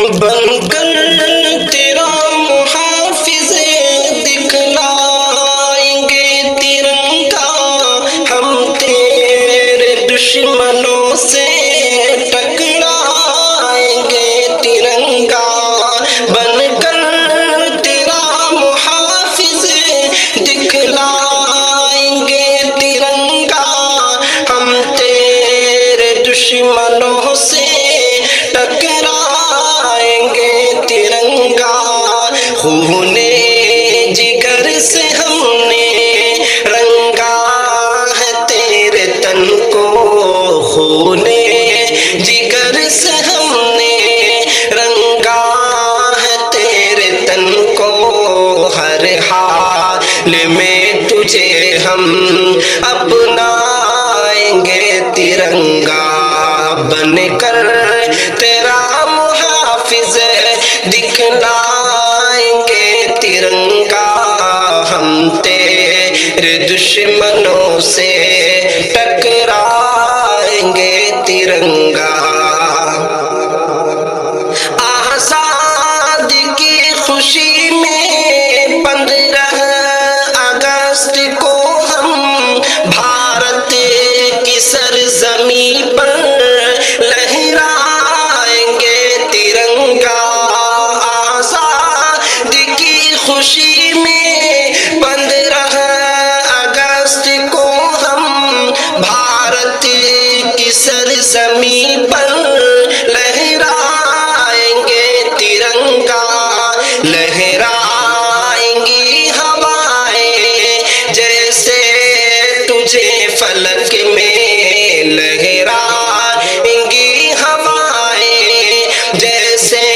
بن کر تیرا محافظ دکھلائیں گے ترنگا، ہم تیرے دشمنوں سے ٹکرائیں گے ترنگا، بن کر تیرا محافظ دکھلائیں گے ترنگا، ہم تیرے دشمنوں سے ٹکرائیں گے ترنگا، خون جگر سے ہم نے رنگا ہے تیرے تن کو، خون جگر سے ہم نے رنگا ہے تیرے تن کو، ہر حال میں تجھے ہم اپنائیں گے ترنگا، بن کر تیرا محافظ دکھلائیں گے ترنگا، ہم تیرے دشمنوں سے ٹکرائیں گے ترنگا۔ آزادی کی خوشی میں 15 اگست کو ہم بھارت کی سرزمین پر لہرائیں گے ترنگا، آزادی کی خوشی میں 15 اگست کو ہم بھارت کی سرزمین پر لہرائیں گے ترنگا، لہرائیں گی ہوائیں جیسے تجھے فلک میں، لہرائیں گی ہوائیں جیسے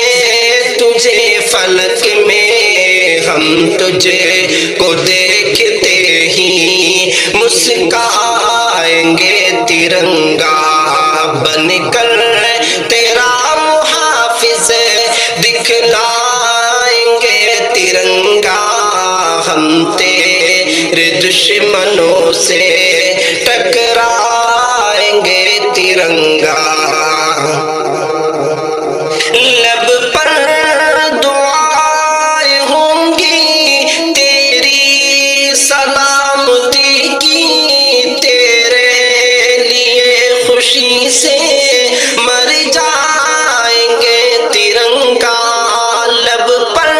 تجھے فلک میں، ہم تجھے کو دیکھتے ہی مسکرائیں گے ترنگا، بن کر تیرا محافظ دکھلائیں گے ترنگا، ہم تیرے دشمنوں سے ٹکرائیں گے ترنگا۔ لب پر دعائیں ہوں گی تیری سلامتی کی، تیرے لیے خوشی سے مر جائیں گے ترنگا، لب پر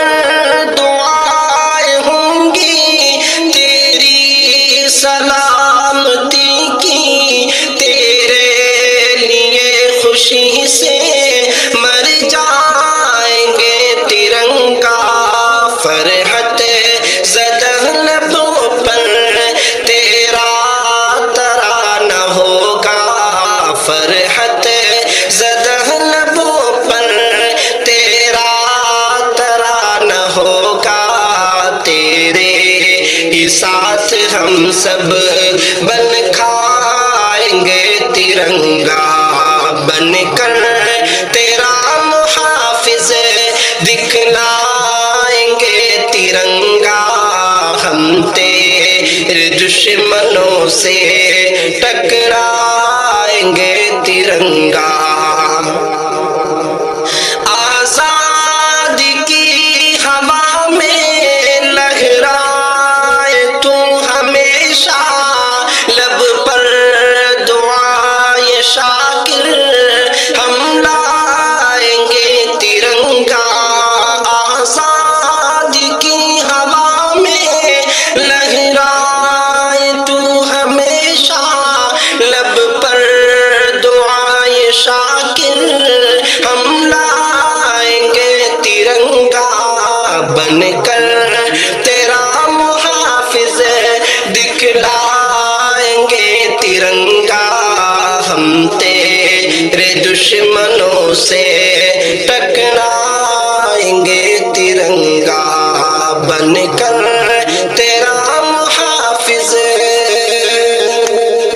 دعائیں ہوں گی تیری سلامتی کی، تیرے لیے خوشی سے مر جائیں گے ترنگا، فرحت زدہ لبوں پر تیرا ترانہ ہوگا، فرحت زدہ لبوں پر تیرا ترانہ ہوگا، تیرے ہی ساتھ ہم سب بن کھائیں گے ترنگا، بن کر تیرا محافظ دکھلائیں گے ترنگا، ہم تیرے دشمنوں سے ٹکرائیں گے ترنگا۔ آزادی کی ہوا میں لہرائے تو ہمیشہ، لب پر دعائیں شاکر ہم لائیں گے ترنگا، آزادی کی ہوا میں لہرائے تو ہمیشہ، لب پر دعائیں شاکر ہم لائیں گے ترنگا، بن کر تیرا محافظ دکھلائیں گے ترنگا، ہم تیرے دشمنوں سے ٹکرائیں گے ترنگا، بن کر